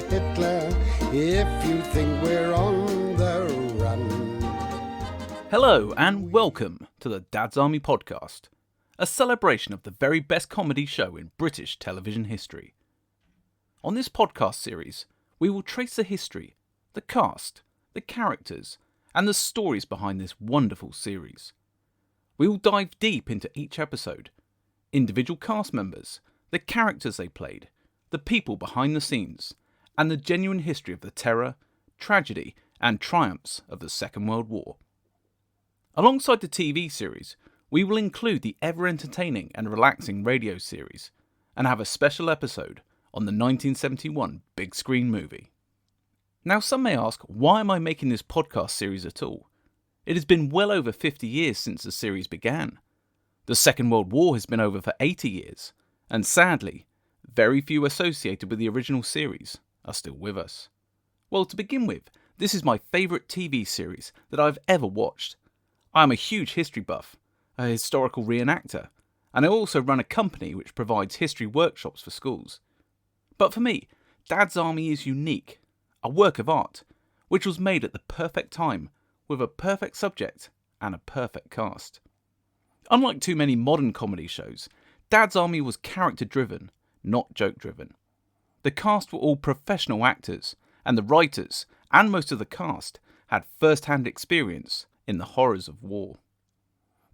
Hitler if you think we're on the run. Hello and welcome to the Dad's Army podcast, a celebration of the very best comedy show in British television history. On this podcast series, we will trace the history, the cast, the characters, and the stories behind this wonderful series. We will dive deep into each episode, individual cast members, the characters they played, the people behind the scenes, and the genuine history of the terror, tragedy, and triumphs of the Second World War. Alongside the TV series, we will include the ever-entertaining and relaxing radio series, and have a special episode on the 1971 big screen movie. Now some may ask, why am I making this podcast series at all? It has been well over 50 years since the series began. The Second World War has been over for 80 years, and sadly, very few associated with the original series are still with us. Well, to begin with, this is my favourite TV series that I've ever watched. I am a huge history buff, a historical reenactor, and I also run a company which provides history workshops for schools. But for me, Dad's Army is unique, a work of art, which was made at the perfect time, with a perfect subject and a perfect cast. Unlike too many modern comedy shows, Dad's Army was character-driven, not joke-driven. The cast were all professional actors, and the writers, and most of the cast, had first-hand experience in the horrors of war.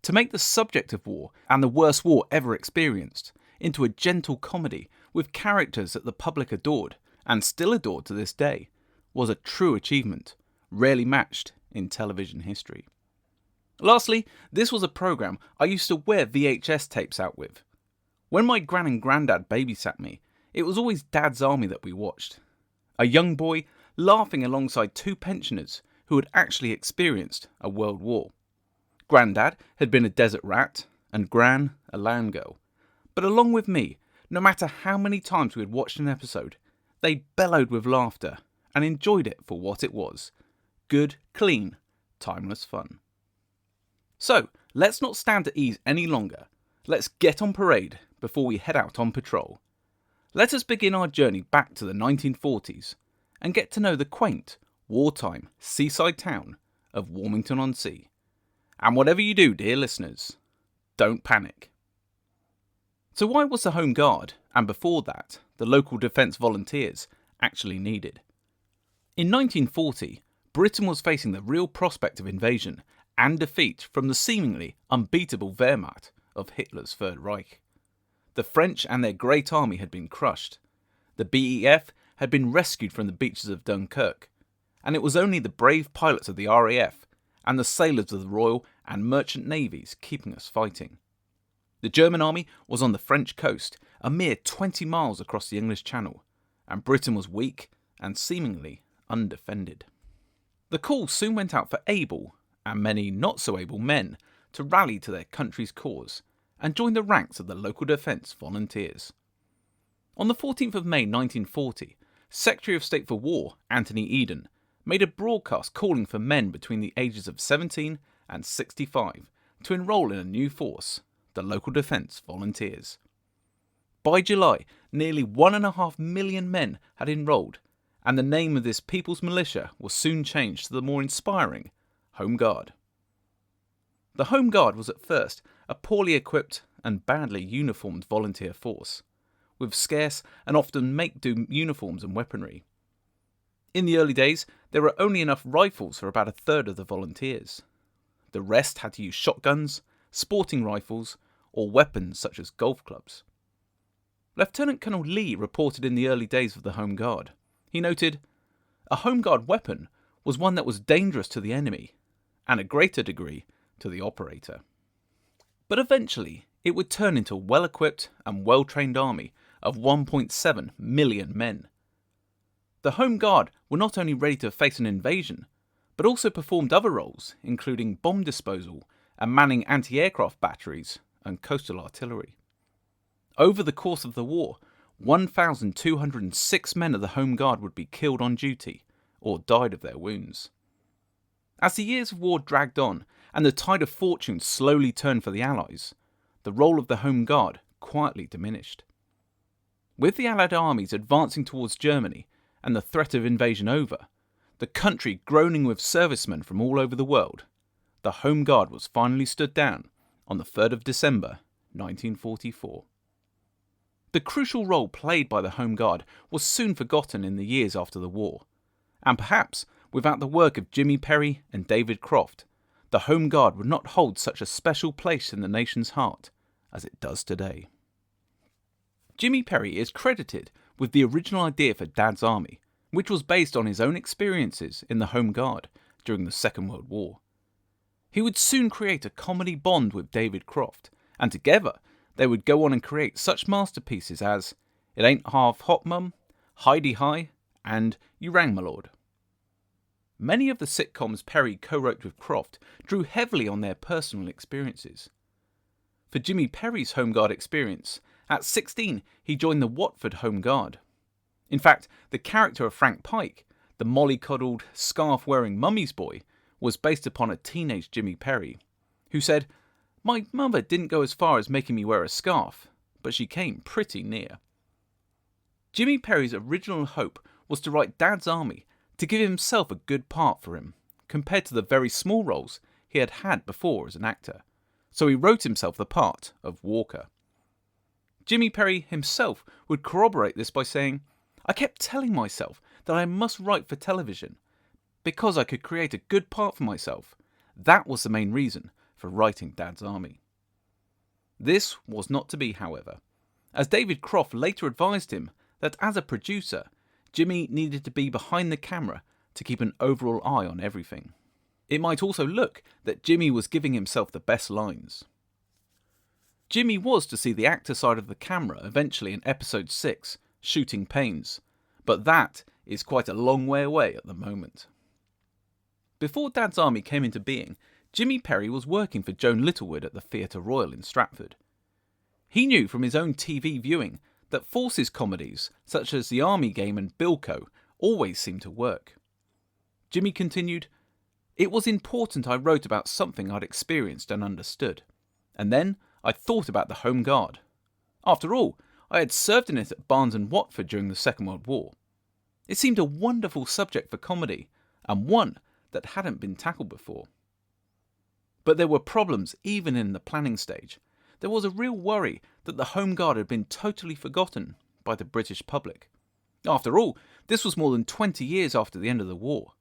To make the subject of war, and the worst war ever experienced, into a gentle comedy with characters that the public adored, and still adored to this day, was a true achievement, rarely matched in television history. Lastly, this was a programme I used to wear VHS tapes out with. When my gran and grandad babysat me, it was always Dad's Army that we watched. A young boy laughing alongside two pensioners who had actually experienced a world war. Grandad had been a desert rat, and Gran a land girl. But along with me, no matter how many times we had watched an episode, they bellowed with laughter and enjoyed it for what it was. Good, clean, timeless fun. So, let's not stand at ease any longer. Let's get on parade before we head out on patrol. Let us begin our journey back to the 1940s and get to know the quaint, wartime seaside town of Walmington-on-Sea. And whatever you do, dear listeners, don't panic. So why was the Home Guard, and before that, the local defence volunteers, actually needed? In 1940, Britain was facing the real prospect of invasion and defeat from the seemingly unbeatable Wehrmacht of Hitler's Third Reich. The French and their Great Army had been crushed. The BEF had been rescued from the beaches of Dunkirk, and it was only the brave pilots of the RAF and the sailors of the Royal and Merchant Navies keeping us fighting. The German army was on the French coast, a mere 20 miles across the English Channel, and Britain was weak and seemingly undefended. The call soon went out for able, and many not so able men, to rally to their country's cause and join the ranks of the local defence volunteers. On the 14th of May 1940, Secretary of State for War Anthony Eden made a broadcast calling for men between the ages of 17 and 65 to enrol in a new force, the local defence volunteers. By July, nearly 1.5 million men had enrolled, and the name of this people's militia was soon changed to the more inspiring Home Guard. The Home Guard was at first a poorly equipped and badly uniformed volunteer force, with scarce and often make-do uniforms and weaponry. In the early days, there were only enough rifles for about a third of the volunteers. The rest had to use shotguns, sporting rifles, or weapons such as golf clubs. Lieutenant Colonel Lee reported in the early days of the Home Guard. He noted, "A Home Guard weapon was one that was dangerous to the enemy, and a greater degree to the operator." But eventually, it would turn into a well-equipped and well-trained army of 1.7 million men. The Home Guard were not only ready to face an invasion, but also performed other roles, including bomb disposal and manning anti-aircraft batteries and coastal artillery. Over the course of the war, 1,206 men of the Home Guard would be killed on duty or died of their wounds. As the years of war dragged on and the tide of fortune slowly turned for the Allies, the role of the Home Guard quietly diminished. With the Allied armies advancing towards Germany and the threat of invasion over, the country groaning with servicemen from all over the world, the Home Guard was finally stood down on the 3rd of December 1944. The crucial role played by the Home Guard was soon forgotten in the years after the war, and perhaps without the work of Jimmy Perry and David Croft, the Home Guard would not hold such a special place in the nation's heart as it does today. Jimmy Perry is credited with the original idea for Dad's Army, which was based on his own experiences in the Home Guard during the Second World War. He would soon create a comedy bond with David Croft, and together they would go on and create such masterpieces as It Ain't Half Hot Mum, Heidi High, and You Rang My Lord. Many of the sitcoms Perry co-wrote with Croft drew heavily on their personal experiences. For Jimmy Perry's Home Guard experience, at 16 he joined the Watford Home Guard. In fact, the character of Frank Pike, the mollycoddled, scarf-wearing mummy's boy, was based upon a teenage Jimmy Perry, who said, "My mother didn't go as far as making me wear a scarf, but she came pretty near." Jimmy Perry's original hope was to write Dad's Army to give himself a good part for him, compared to the very small roles he had had before as an actor, so he wrote himself the part of Walker. Jimmy Perry himself would corroborate this by saying, "I kept telling myself that I must write for television, because I could create a good part for myself. That was the main reason for writing Dad's Army." This was not to be, however, as David Croft later advised him that as a producer, Jimmy needed to be behind the camera to keep an overall eye on everything. It might also look that Jimmy was giving himself the best lines. Jimmy was to see the actor side of the camera eventually in episode 6, Shooting Pains, but that is quite a long way away at the moment. Before Dad's Army came into being, Jimmy Perry was working for Joan Littlewood at the Theatre Royal in Stratford. He knew from his own TV viewing that forces comedies such as The Army Game and Bilko always seemed to work. Jimmy continued, "It was important I wrote about something I'd experienced and understood, and then I thought about the Home Guard. After all, I had served in it at Barnes and Watford during the Second World War. It seemed a wonderful subject for comedy, and one that hadn't been tackled before." But there were problems even in the planning stage. There was a real worry that the Home Guard had been totally forgotten by the British public. After all, this was more than 20 years after the end of the war.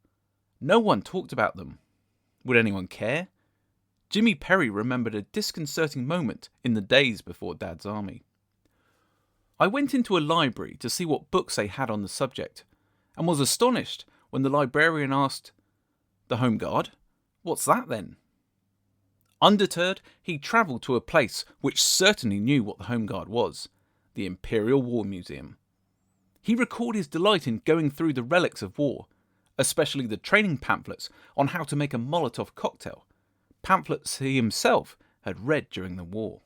No one talked about them. Would anyone care? Jimmy Perry remembered a disconcerting moment in the days before Dad's Army. "I went into a library to see what books they had on the subject, and was astonished when the librarian asked, 'The Home Guard? What's that then?' Undeterred, he travelled to a place which certainly knew what the Home Guard was, the Imperial War Museum. He recalled his delight in going through the relics of war, especially the training pamphlets on how to make a Molotov cocktail, pamphlets he himself had read during the war.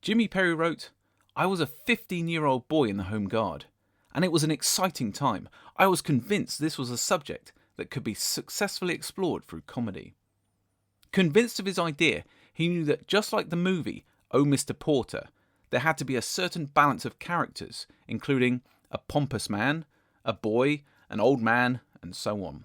Jimmy Perry wrote, "I was a 15-year-old boy in the Home Guard, and it was an exciting time. I was convinced this was a subject that could be successfully explored through comedy. Convinced of his idea, he knew that just like the movie Oh Mr. Porter, there had to be a certain balance of characters, including a pompous man, a boy, an old man, and so on.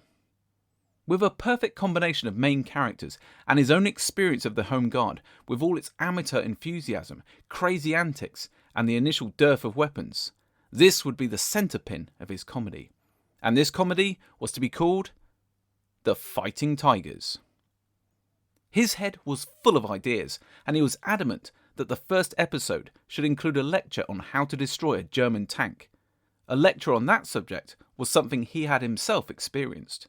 With a perfect combination of main characters and his own experience of the Home Guard, with all its amateur enthusiasm, crazy antics, and the initial dearth of weapons, this would be the centerpin of his comedy. And this comedy was to be called The Fighting Tigers." His head was full of ideas, and he was adamant that the first episode should include a lecture on how to destroy a German tank. A lecture on that subject was something he had himself experienced.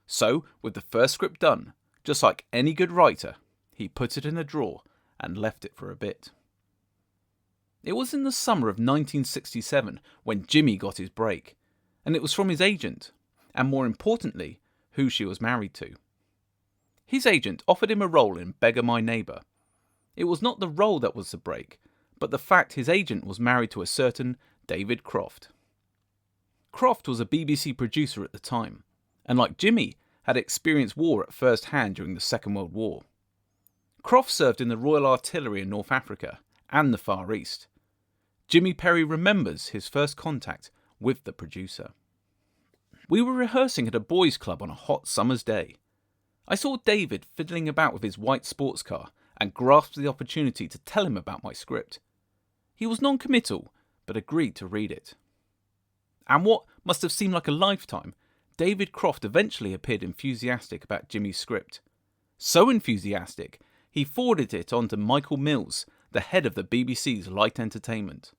So, with the first script done, just like any good writer, he put it in a drawer and left it for a bit. It was in the summer of 1967 when Jimmy got his break, and it was from his agent, and more importantly, who she was married to. His agent offered him a role in Beggar My Neighbour. It was not the role that was the break, but the fact his agent was married to a certain David Croft. Croft was a BBC producer at the time, and like Jimmy, had experienced war at first hand during the Second World War. Croft served in the Royal Artillery in North Africa and the Far East. Jimmy Perry remembers his first contact with the producer. We were rehearsing at a boys' club on a hot summer's day. I saw David fiddling about with his white sports car and grasped the opportunity to tell him about my script. He was non-committal, but agreed to read it. And what must have seemed like a lifetime, David Croft eventually appeared enthusiastic about Jimmy's script. So enthusiastic, he forwarded it on to Michael Mills, the head of the BBC's Light Entertainment.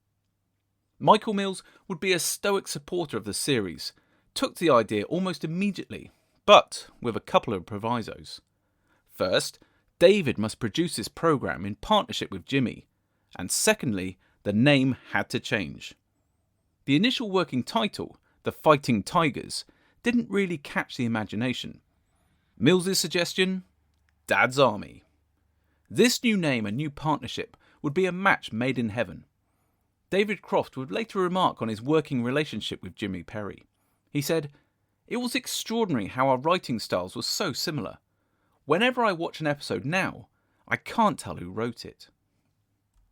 Michael Mills would be a stoic supporter of the series, took the idea almost immediately, but with a couple of provisos. First, David must produce this programme in partnership with Jimmy, and secondly, the name had to change. The initial working title, The Fighting Tigers, didn't really catch the imagination. Mills's suggestion? Dad's Army. This new name and new partnership would be a match made in heaven. David Croft would later remark on his working relationship with Jimmy Perry. He said, "It was extraordinary how our writing styles were so similar. Whenever I watch an episode now, I can't tell who wrote it."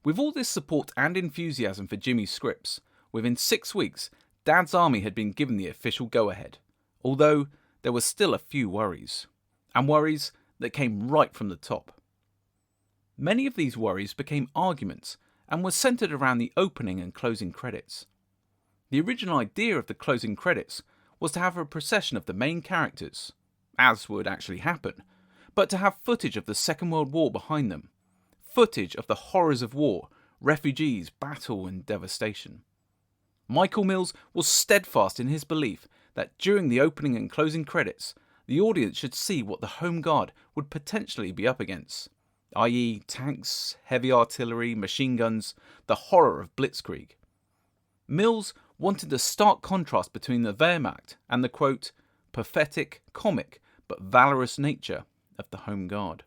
With all this support and enthusiasm for Jimmy's scripts, within 6 weeks, Dad's Army had been given the official go-ahead, although there were still a few worries, and worries that came right from the top. Many of these worries became arguments and were centred around the opening and closing credits. The original idea of the closing credits was to have a procession of the main characters, as would actually happen, but to have footage of the Second World War behind them, footage of the horrors of war, refugees, battle and devastation. Michael Mills was steadfast in his belief that during the opening and closing credits, the audience should see what the Home Guard would potentially be up against, i.e. tanks, heavy artillery, machine guns, the horror of Blitzkrieg. Mills wanted a stark contrast between the Wehrmacht and the, quote, pathetic, comic, but valorous nature of the Home Guard.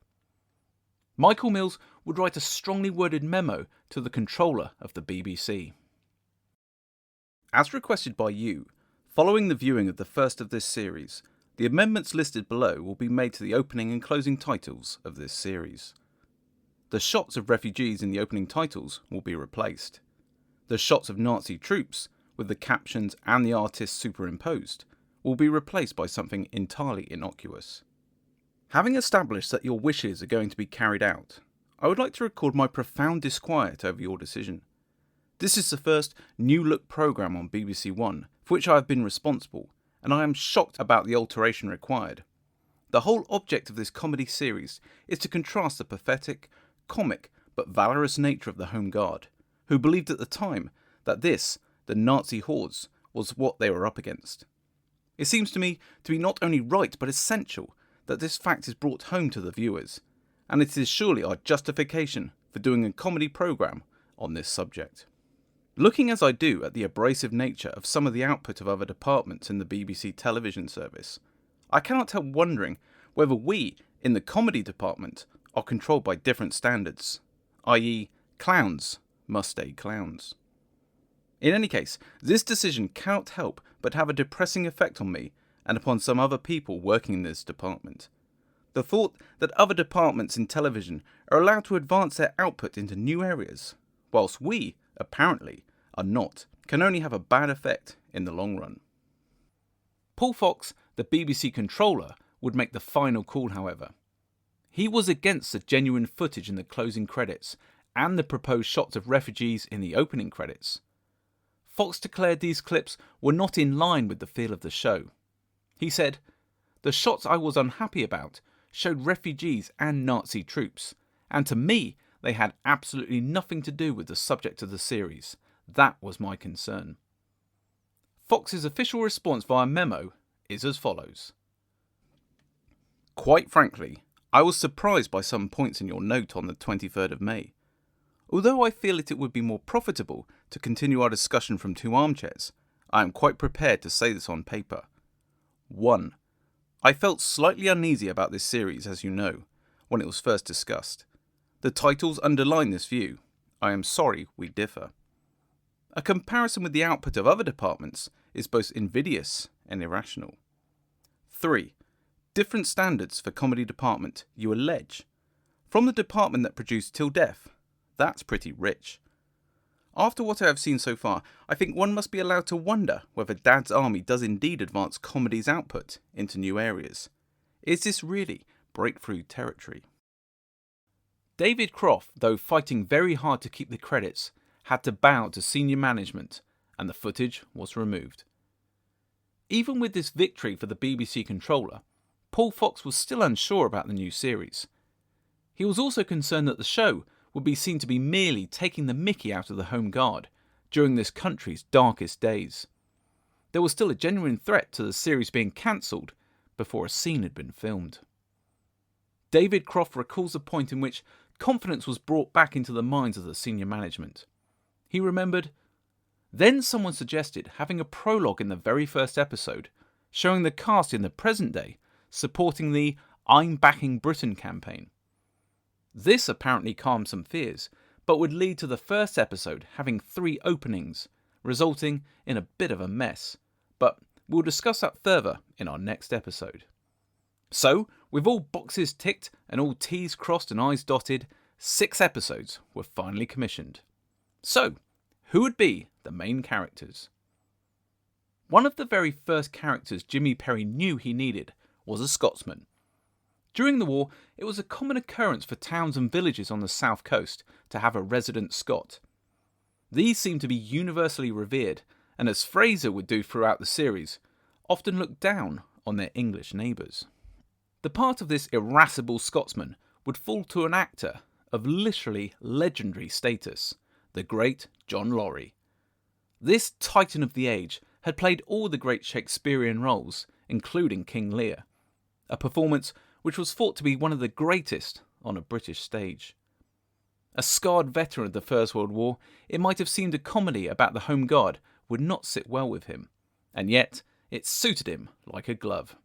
Michael Mills would write a strongly worded memo to the controller of the BBC. As requested by you, following the viewing of the first of this series, the amendments listed below will be made to the opening and closing titles of this series. The shots of refugees in the opening titles will be replaced. The shots of Nazi troops, with the captions and the artists superimposed, will be replaced by something entirely innocuous. Having established that your wishes are going to be carried out, I would like to record my profound disquiet over your decision. This is the first New Look programme on BBC One for which I have been responsible, and I am shocked about the alteration required. The whole object of this comedy series is to contrast the pathetic, comic, but valorous nature of the Home Guard, who believed at the time that this, the Nazi hordes, was what they were up against. It seems to me to be not only right but essential that this fact is brought home to the viewers, and it is surely our justification for doing a comedy programme on this subject. Looking as I do at the abrasive nature of some of the output of other departments in the BBC television service, I cannot help wondering whether we, in the comedy department, are controlled by different standards, i.e. clowns must stay clowns. In any case, this decision cannot help but have a depressing effect on me and upon some other people working in this department. The thought that other departments in television are allowed to advance their output into new areas, whilst we, apparently, are not, can only have a bad effect in the long run. Paul Fox, the BBC controller, would make the final call, however. He was against the genuine footage in the closing credits and the proposed shots of refugees in the opening credits. Fox declared these clips were not in line with the feel of the show. He said, "The shots I was unhappy about showed refugees and Nazi troops, and to me they had absolutely nothing to do with the subject of the series. That was my concern." Fox's official response via memo is as follows. Quite frankly, I was surprised by some points in your note on the 23rd of May. Although I feel it would be more profitable to continue our discussion from two armchairs, I am quite prepared to say this on paper. 1. I felt slightly uneasy about this series, as you know, when it was first discussed. The titles underline this view. I am sorry we differ. A comparison with the output of other departments is both invidious and irrational. 3. Different standards for comedy department, you allege. From the department that produced Till Death, that's pretty rich. After what I have seen so far, I think one must be allowed to wonder whether Dad's Army does indeed advance comedy's output into new areas. Is this really breakthrough territory? David Croft, though fighting very hard to keep the credits, had to bow to senior management and the footage was removed. Even with this victory for the BBC controller, Paul Fox was still unsure about the new series. He was also concerned that the show would be seen to be merely taking the mickey out of the Home Guard during this country's darkest days. There was still a genuine threat to the series being cancelled before a scene had been filmed. David Croft recalls a point in which confidence was brought back into the minds of the senior management. He remembered, "Then someone suggested having a prologue in the very first episode, showing the cast in the present day supporting the I'm Backing Britain campaign. This apparently calmed some fears, but would lead to the first episode having 3 openings, resulting in a bit of a mess. But we'll discuss that further in our next episode." So, with all boxes ticked and all T's crossed and I's dotted, 6 episodes were finally commissioned. So, who would be the main characters? One of the very first characters Jimmy Perry knew he needed was a Scotsman. During the war, it was a common occurrence for towns and villages on the south coast to have a resident Scot. These seemed to be universally revered, and as Frazer would do throughout the series, often looked down on their English neighbours. The part of this irascible Scotsman would fall to an actor of literally legendary status, the great John Laurie. This titan of the age had played all the great Shakespearean roles, including King Lear, a performance which was thought to be one of the greatest on a British stage. A scarred veteran of the First World War, it might have seemed a comedy about the Home Guard would not sit well with him, and yet it suited him like a glove.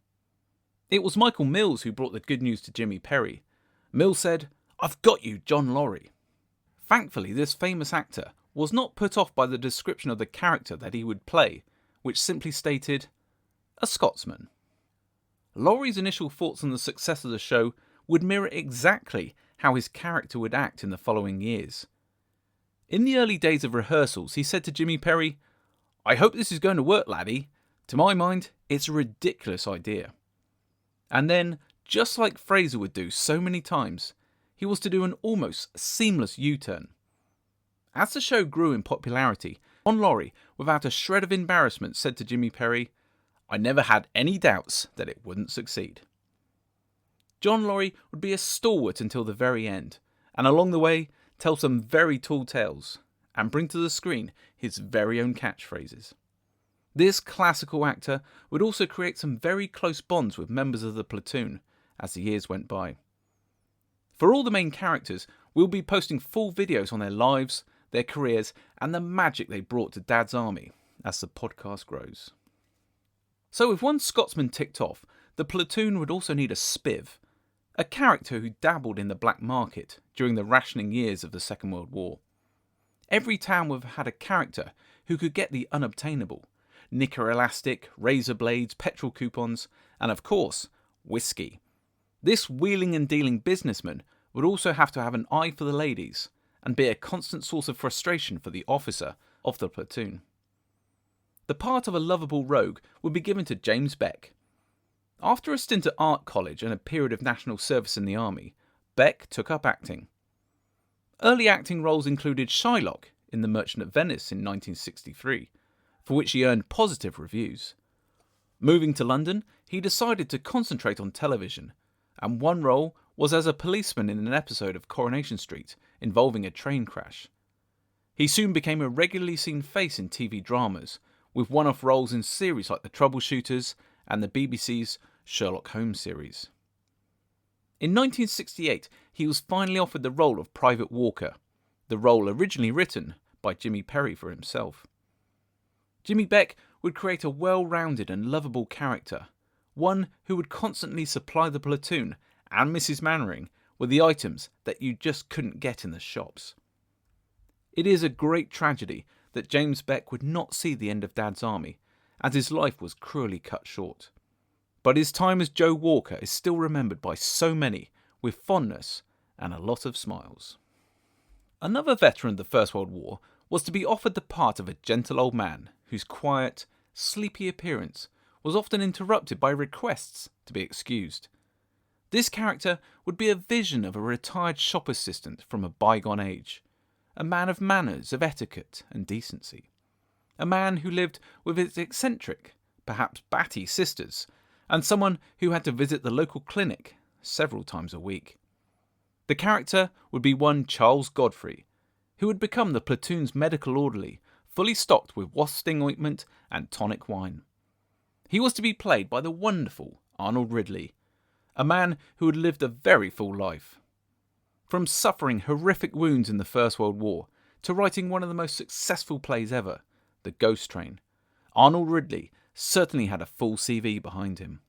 It was Michael Mills who brought the good news to Jimmy Perry. Mills said, "I've got you, John Laurie." Thankfully, this famous actor was not put off by the description of the character that he would play, which simply stated, "a Scotsman." Laurie's initial thoughts on the success of the show would mirror exactly how his character would act in the following years. In the early days of rehearsals, he said to Jimmy Perry, "I hope this is going to work, laddie. To my mind, it's a ridiculous idea." And then, just like Frazer would do so many times, he was to do an almost seamless U-turn. As the show grew in popularity, John Laurie, without a shred of embarrassment, said to Jimmy Perry, "I never had any doubts that it wouldn't succeed." John Laurie would be a stalwart until the very end, and along the way tell some very tall tales, and bring to the screen his very own catchphrases. This classical actor would also create some very close bonds with members of the platoon as the years went by. For all the main characters, we'll be posting full videos on their lives, their careers, and the magic they brought to Dad's Army as the podcast grows. So with one Scotsman ticked off, the platoon would also need a spiv, a character who dabbled in the black market during the rationing years of the Second World War. Every town would have had a character who could get the unobtainable, knicker elastic, razor blades, petrol coupons, and of course, whiskey. This wheeling and dealing businessman would also have to have an eye for the ladies and be a constant source of frustration for the officer of the platoon. The part of a lovable rogue would be given to James Beck. After a stint at art college and a period of national service in the army, Beck took up acting. Early acting roles included Shylock in The Merchant of Venice in 1963, for which he earned positive reviews. Moving to London, he decided to concentrate on television, and one role was as a policeman in an episode of Coronation Street involving a train crash. He soon became a regularly seen face in TV dramas, with one-off roles in series like The Troubleshooters and the BBC's Sherlock Holmes series. In 1968, he was finally offered the role of Private Walker, the role originally written by Jimmy Perry for himself. Jimmy Beck would create a well-rounded and lovable character, one who would constantly supply the platoon and Mrs. Mainwaring with the items that you just couldn't get in the shops. It is a great tragedy that James Beck would not see the end of Dad's Army, as his life was cruelly cut short. But his time as Joe Walker is still remembered by so many with fondness and a lot of smiles. Another veteran of the First World War was to be offered the part of a gentle old man whose quiet, sleepy appearance was often interrupted by requests to be excused. This character would be a vision of a retired shop assistant from a bygone age, a man of manners, of etiquette and decency, a man who lived with his eccentric, perhaps batty sisters, and someone who had to visit the local clinic several times a week. The character would be one Charles Godfrey, who would become the platoon's medical orderly, fully stocked with wasp sting ointment and tonic wine. He was to be played by the wonderful Arnold Ridley, a man who had lived a very full life. From suffering horrific wounds in the First World War to writing one of the most successful plays ever, The Ghost Train, Arnold Ridley certainly had a full CV behind him.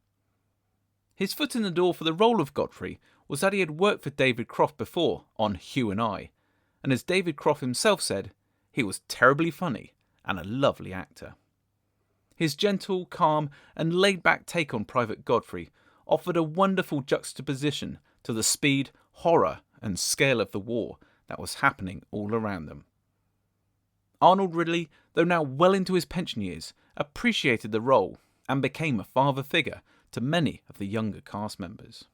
His foot in the door for the role of Godfrey was that he had worked for David Croft before on Hugh and I, and as David Croft himself said, he was terribly funny and a lovely actor. His gentle, calm and laid-back take on Private Godfrey offered a wonderful juxtaposition to the speed, horror and scale of the war that was happening all around them. Arnold Ridley, though now well into his pension years, appreciated the role and became a father figure to many of the younger cast members.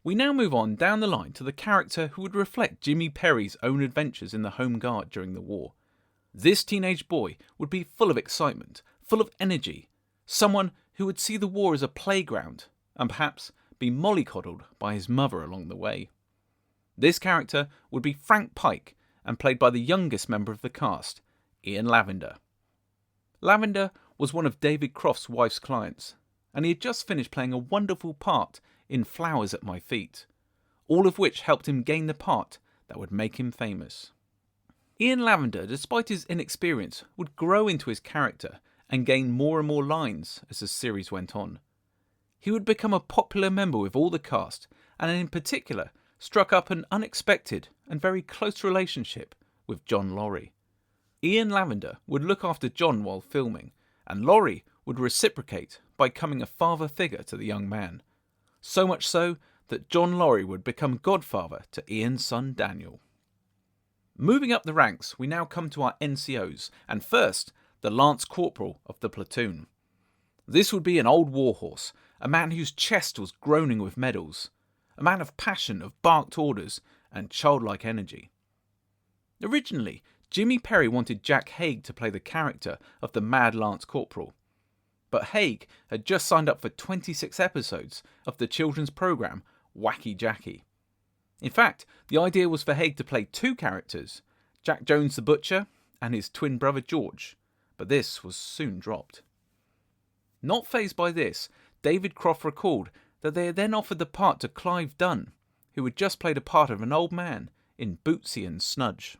We now move on down the line to the character who would reflect Jimmy Perry's own adventures in the Home Guard during the war. This teenage boy would be full of excitement, full of energy, someone who would see the war as a playground and perhaps be mollycoddled by his mother along the way. This character would be Frank Pike and played by the youngest member of the cast, Ian Lavender. Lavender was one of David Croft's wife's clients, and he had just finished playing a wonderful part in Flowers at My Feet, all of which helped him gain the part that would make him famous. Ian Lavender, despite his inexperience, would grow into his character and gain more and more lines as the series went on. He would become a popular member with all the cast, and in particular struck up an unexpected and very close relationship with John Laurie. Ian Lavender would look after John while filming, and Laurie would reciprocate by becoming a father figure to the young man. So much so that John Laurie would become godfather to Ian's son Daniel. Moving up the ranks, we now come to our NCOs, and first, the Lance Corporal of the platoon. This would be an old warhorse, a man whose chest was groaning with medals, a man of passion, of barked orders, and childlike energy. Originally, Jimmy Perry wanted Jack Haig to play the character of the Mad Lance Corporal, but Haig had just signed up for 26 episodes of the children's programme Wacky Jackie. In fact, the idea was for Haig to play two characters, Jack Jones the Butcher and his twin brother George, but this was soon dropped. Not fazed by this, David Croft recalled that they had then offered the part to Clive Dunn, who had just played a part of an old man in Bootsy and Snudge.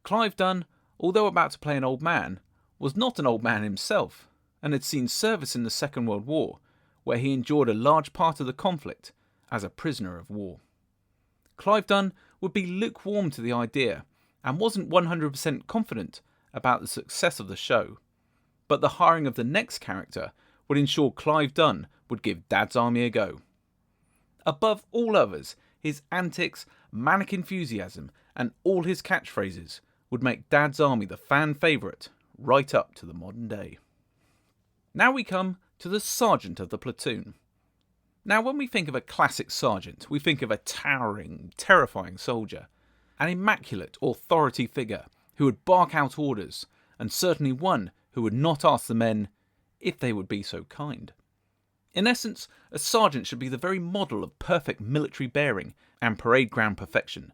Clive Dunn, although about to play an old man, was not an old man himself, and had seen service in the Second World War, where he endured a large part of the conflict as a prisoner of war. Clive Dunn would be lukewarm to the idea, and wasn't 100% confident about the success of the show, but the hiring of the next character would ensure Clive Dunn would give Dad's Army a go. Above all others, his antics, manic enthusiasm, and all his catchphrases would make Dad's Army the fan favourite right up to the modern day. Now we come to the sergeant of the platoon. Now when we think of a classic sergeant, we think of a towering, terrifying soldier, an immaculate authority figure who would bark out orders, and certainly one who would not ask the men if they would be so kind. In essence, a sergeant should be the very model of perfect military bearing and parade ground perfection.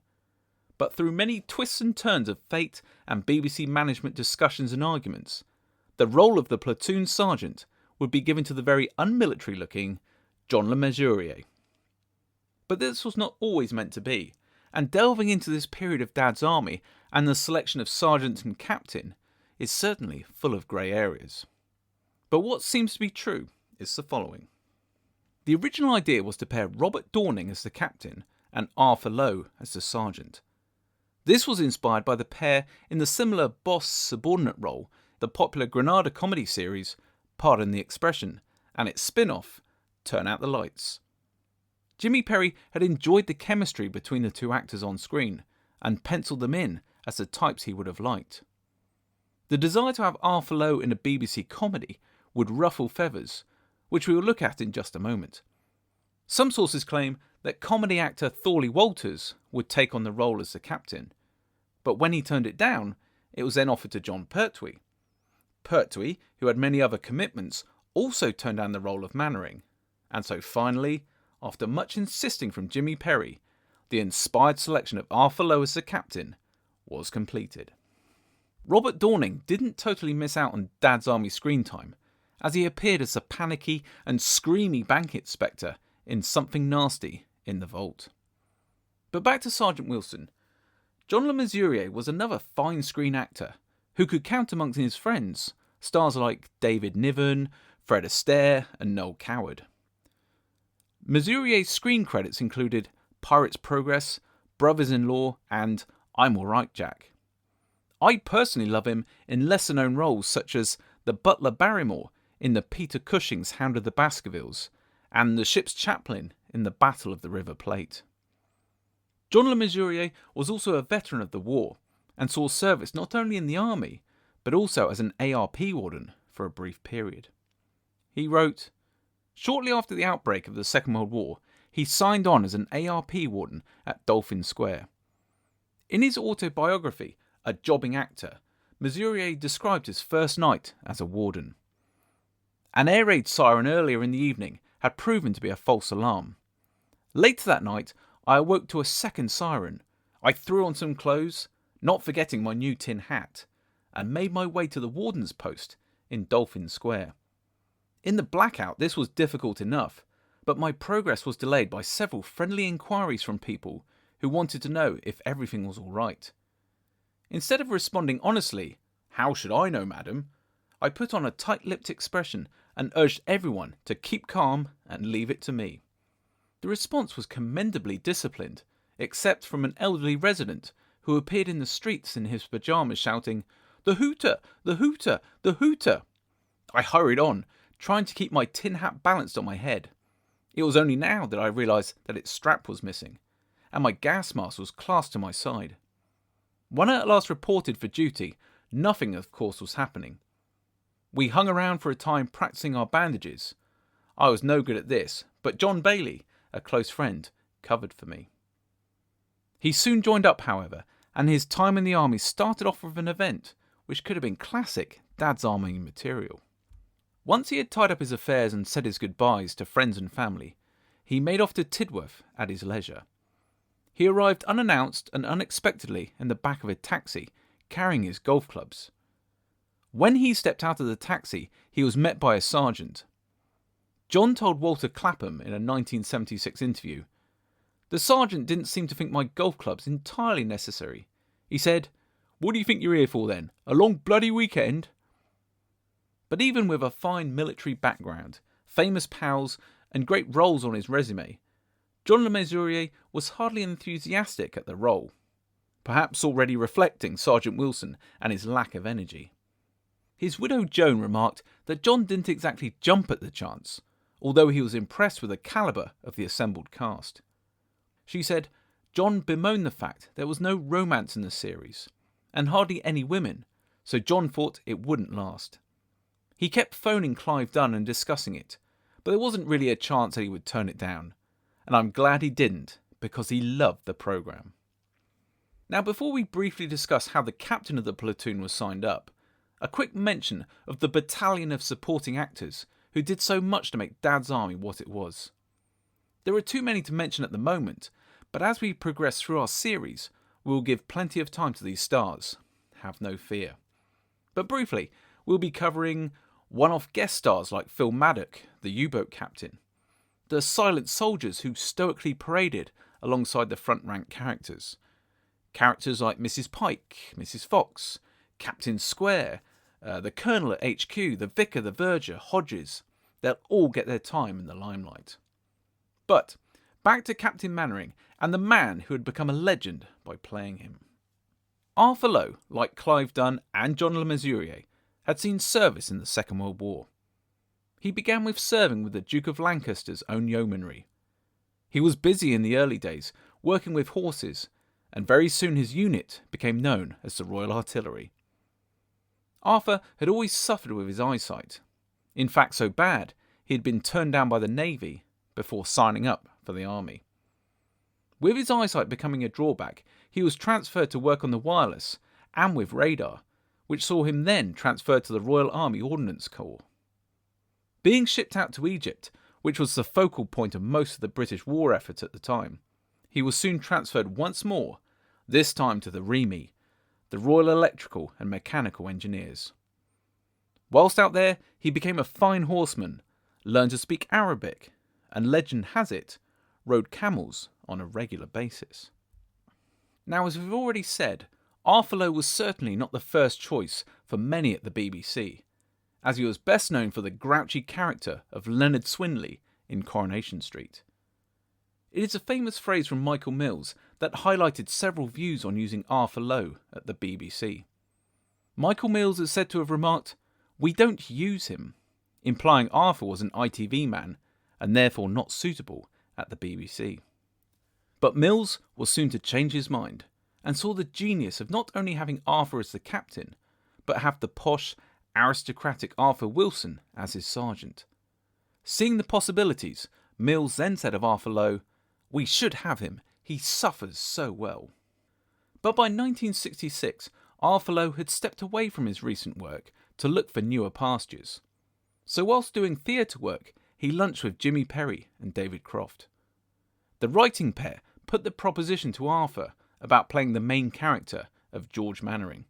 But through many twists and turns of fate and BBC management discussions and arguments, the role of the platoon sergeant would be given to the very unmilitary looking John Le Mesurier. But this was not always meant to be, and delving into this period of Dad's Army and the selection of sergeant and captain is certainly full of grey areas. But what seems to be true is the following. The original idea was to pair Robert Dorning as the captain and Arthur Lowe as the sergeant. This was inspired by the pair in the similar boss-subordinate role, the popular Granada comedy series Pardon the Expression, and its spin-off, Turn Out the Lights. Jimmy Perry had enjoyed the chemistry between the two actors on screen, and penciled them in as the types he would have liked. The desire to have Arthur Lowe in a BBC comedy would ruffle feathers, which we will look at in just a moment. Some sources claim that comedy actor Thorley Walters would take on the role as the captain, but when he turned it down, it was then offered to John Pertwee. Pertwee, who had many other commitments, also turned down the role of Mainwaring, and so finally, after much insisting from Jimmy Perry, the inspired selection of Arthur Lowe as the captain was completed. Robert Downing didn't totally miss out on Dad's Army screen time, as he appeared as the panicky and screamy bank inspector in Something Nasty in the Vault. But back to Sergeant Wilson. John Le Mesurier was another fine screen actor who could count amongst his friends stars like David Niven, Fred Astaire and Noel Coward. Mesurier's screen credits included Pirate's Progress, Brothers-in-Law and I'm Alright Jack. I personally love him in lesser-known roles such as the butler Barrymore in the Peter Cushing's Hound of the Baskervilles and the ship's chaplain in the Battle of the River Plate. John Le Mesurier was also a veteran of the war and saw service not only in the army but also as an ARP warden for a brief period. He wrote, "Shortly after the outbreak of the Second World War, he signed on as an ARP warden at Dolphin Square. In his autobiography, A Jobbing Actor, Mesurier described his first night as a warden. An air raid siren earlier in the evening had proven to be a false alarm. Later that night, I awoke to a second siren. I threw on some clothes, not forgetting my new tin hat, and made my way to the warden's post in Dolphin Square. In the blackout, this was difficult enough, but my progress was delayed by several friendly inquiries from people who wanted to know if everything was all right. Instead of responding honestly, 'How should I know, madam?' I put on a tight-lipped expression and urged everyone to keep calm and leave it to me. The response was commendably disciplined, except from an elderly resident who appeared in the streets in his pyjamas shouting, 'The hooter! The hooter! The hooter!' I hurried on, trying to keep my tin hat balanced on my head. It was only now that I realised that its strap was missing, and my gas mask was clasped to my side. When I at last reported for duty, nothing of course was happening. We hung around for a time practising our bandages. I was no good at this, but John Bailey, a close friend, covered for me. He soon joined up, however, and his time in the army started off with an event which could have been classic Dad's Army material. Once he had tied up his affairs and said his goodbyes to friends and family, he made off to Tidworth at his leisure. He arrived unannounced and unexpectedly in the back of a taxi, carrying his golf clubs. When he stepped out of the taxi, he was met by a sergeant. John told Walter Clapham in a 1976 interview, "The sergeant didn't seem to think my golf clubs entirely necessary. He said, 'What do you think you're here for then? A long bloody weekend?'" But even with a fine military background, famous pals and great roles on his resume, John Le Mesurier was hardly enthusiastic at the role, perhaps already reflecting Sergeant Wilson and his lack of energy. His widow Joan remarked that John didn't exactly jump at the chance, although he was impressed with the calibre of the assembled cast. She said John bemoaned the fact there was no romance in the series, and hardly any women, so John thought it wouldn't last. He kept phoning Clive Dunn and discussing it, but there wasn't really a chance that he would turn it down, and I'm glad he didn't, because he loved the programme. Now, before we briefly discuss how the captain of the platoon was signed up, a quick mention of the battalion of supporting actors who did so much to make Dad's Army what it was. There are too many to mention at the moment, but as we progress through our series, we will give plenty of time to these stars. Have no fear. But briefly, we'll be covering one-off guest stars like Phil Maddock, the U-boat captain, the silent soldiers who stoically paraded alongside the front-rank characters, characters like Mrs. Pike, Mrs. Fox, Captain Square, the Colonel at HQ, the Vicar, the Verger, Hodges. They'll all get their time in the limelight. But back to Captain Mainwaring and the man who had become a legend by playing him. Arthur Lowe, like Clive Dunn and John Le Mesurier, had seen service in the Second World War. He began with serving with the Duke of Lancaster's own yeomanry. He was busy in the early days, working with horses, and very soon his unit became known as the Royal Artillery. Arthur had always suffered with his eyesight. In fact, so bad, he had been turned down by the Navy before signing up for the Army. With his eyesight becoming a drawback, he was transferred to work on the wireless and with radar, which saw him then transferred to the Royal Army Ordnance Corps. Being shipped out to Egypt, which was the focal point of most of the British war effort at the time, he was soon transferred once more, this time to the REME, the Royal Electrical and Mechanical Engineers. Whilst out there, he became a fine horseman, learned to speak Arabic, and legend has it, rode camels on a regular basis. Now, as we've already said, Arthur Lowe was certainly not the first choice for many at the BBC, as he was best known for the grouchy character of Leonard Swinley in Coronation Street. It is a famous phrase from Michael Mills that highlighted several views on using Arthur Lowe at the BBC. Michael Mills is said to have remarked, "We don't use him," implying Arthur was an ITV man and therefore not suitable at the BBC. But Mills was soon to change his mind and saw the genius of not only having Arthur as the captain, but have the posh, aristocratic Arthur Wilson as his sergeant. Seeing the possibilities, Mills then said of Arthur Lowe, "We should have him, he suffers so well." But by 1966, Arthur Lowe had stepped away from his recent work to look for newer pastures. So whilst doing theatre work, he lunched with Jimmy Perry and David Croft. The writing pair put the proposition to Arthur about playing the main character of George Mainwaring.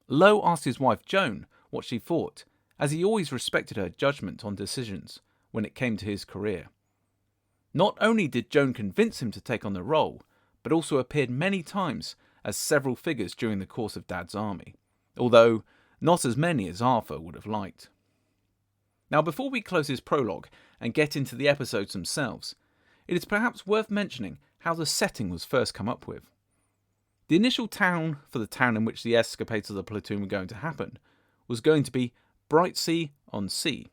Lowe asked his wife Joan what she thought, as he always respected her judgment on decisions when it came to his career. Not only did Joan convince him to take on the role, but also appeared many times as several figures during the course of Dad's Army, although not as many as Arthur would have liked. Now, before we close this prologue and get into the episodes themselves, it is perhaps worth mentioning how the setting was first come up with. The initial town for the town in which the escapades of the platoon were going to happen was going to be Brightsea-on-Sea.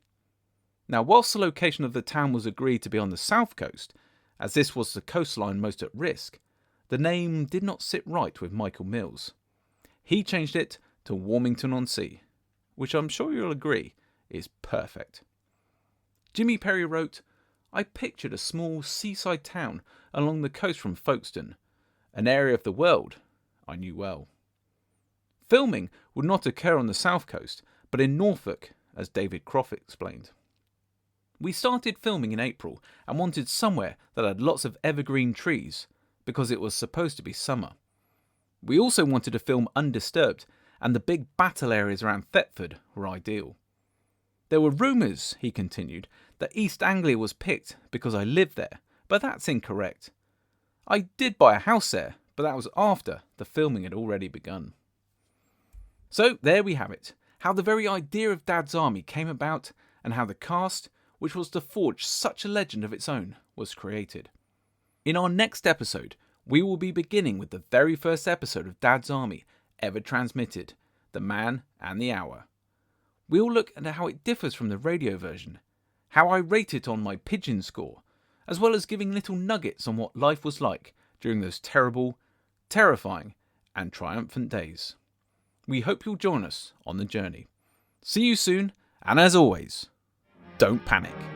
Now, whilst the location of the town was agreed to be on the south coast, as this was the coastline most at risk, the name did not sit right with Michael Mills. He changed it to Walmington-on-Sea, which I'm sure you'll agree is perfect. Jimmy Perry wrote, "I pictured a small seaside town along the coast from Folkestone, an area of the world I knew well." Filming would not occur on the south coast, but in Norfolk, as David Croft explained. "We started filming in April and wanted somewhere that had lots of evergreen trees, because it was supposed to be summer. We also wanted to film undisturbed, and the big battle areas around Thetford were ideal. There were rumours," he continued, "that East Anglia was picked because I lived there, but that's incorrect. I did buy a house there, but that was after the filming had already begun." So there we have it, how the very idea of Dad's Army came about and how the cast, which was to forge such a legend of its own, was created. In our next episode, we will be beginning with the very first episode of Dad's Army ever transmitted, The Man and the Hour. We will look at how it differs from the radio version, how I rate it on my pigeon score, as well as giving little nuggets on what life was like during those terrible, terrifying and triumphant days. We hope you'll join us on the journey. See you soon, and as always, don't panic.